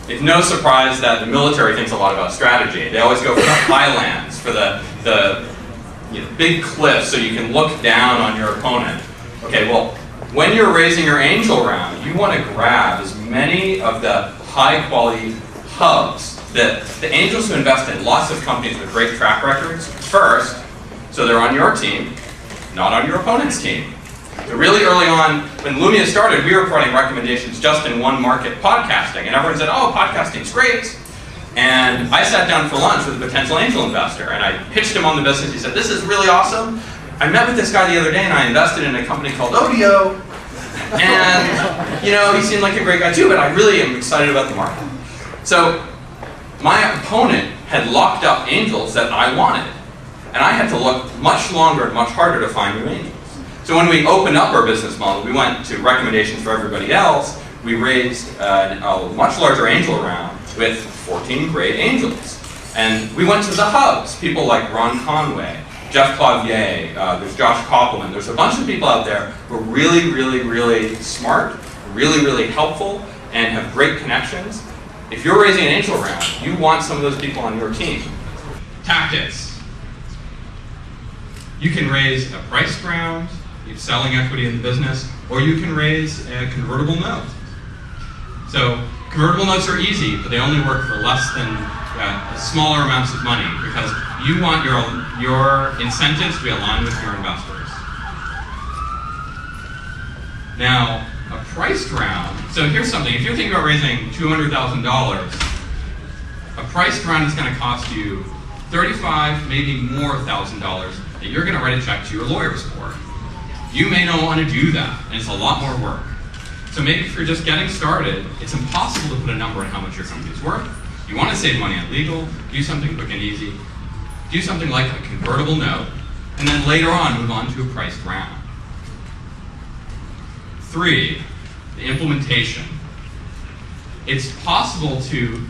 It's no surprise that the military thinks a lot about strategy. They always go for the highlands, for the big cliffs so you can look down on your opponent. Okay, well, when you're raising your angel round, you want to grab as many of the high-quality hubs, the angels who invest in lots of companies with great track records first, so they're on your team, not on your opponent's team. So really early on, when Loomia started, we were providing recommendations just in one market, podcasting, and everyone said, oh, podcasting's great. And I sat down for lunch with a potential angel investor, and I pitched him on the business. He said, this is really awesome. I met with this guy the other day, and I invested in a company called Odeo. And, he seemed like a great guy too, but I really am excited about the market. So my opponent had locked up angels that I wanted. And I had to look much longer and much harder to find new angels. So when we opened up our business model, we went to recommendations for everybody else. We raised a much larger angel round with 14 great angels. And we went to the hubs, people like Ron Conway, Jeff Clavier, there's Josh Koppelman. There's a bunch of people out there who are really, really, really smart, really, really helpful, and have great connections. If you're raising an angel round, you want some of those people on your team. Tactics. You can raise a priced round, you're selling equity in the business, or you can raise a convertible note. So convertible notes are easy, but they only work for less than smaller amounts of money because you want your incentives to be aligned with your investors. Now, a priced round, so here's something, if you're thinking about raising $200,000, a priced round is going to cost you $35,000, maybe more $1,000 that you're going to write a check to your lawyers for. You may not want to do that, and it's a lot more work. So maybe if you're just getting started, it's impossible to put a number on how much your company is worth. You want to save money on legal, do something quick and easy, do something like a convertible note, and then later on move on to a priced round. 3, the implementation. It's possible to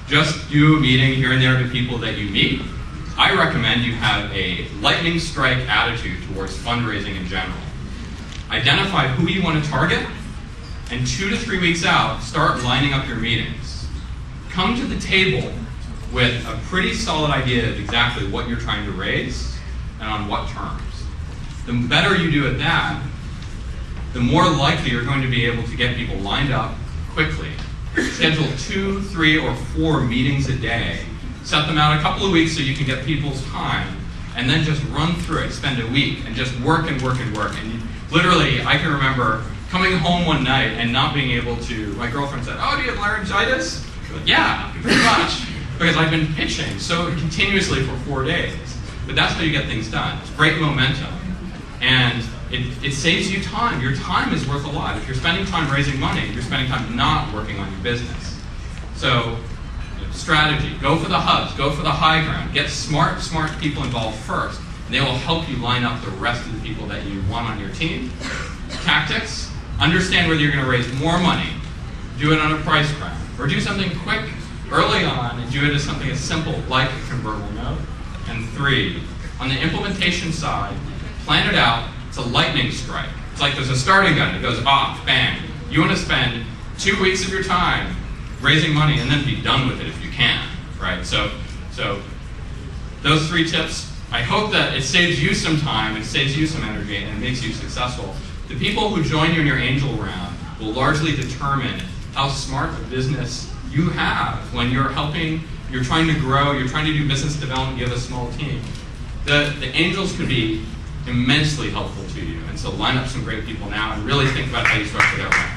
just do a meeting here and there to people that you meet. I recommend you have a lightning strike attitude towards fundraising in general. Identify who you want to target, and 2 to 3 weeks out, start lining up your meetings. Come to the table with a pretty solid idea of exactly what you're trying to raise and on what terms. The better you do at that, the more likely you're going to be able to get people lined up quickly. Schedule 2, 3, or 4 meetings a day. Set them out a couple of weeks so you can get people's time, and then just run through it. Spend a week and just work and work and work. And literally, I can remember coming home one night and not being able to, my girlfriend said, oh, do you have laryngitis? Like, yeah, pretty much. Because I've been pitching so continuously for 4 days. But that's how you get things done. It's great momentum. And it saves you time. Your time is worth a lot. If you're spending time raising money, you're spending time not working on your business. So, strategy. Go for the hubs. Go for the high ground. Get smart people involved first. And they will help you line up the rest of the people that you want on your team. Tactics. Understand whether you're going to raise more money. Do it on a price round. Or do something quick early on and do it as something as simple like a convertible note. And 3, on the implementation side, plan it out. It's a lightning strike. It's like there's a starting gun. It goes off, bang. You want to spend 2 weeks of your time raising money and then be done with it if you can, right? So those 3 tips, I hope that it saves you some time, it saves you some energy, and it makes you successful. The people who join you in your angel round will largely determine how smart a business you have when you're helping, you're trying to grow, you're trying to do business development, you have a small team. The angels could be immensely helpful to you, and so line up some great people now and really think about how you structure that round.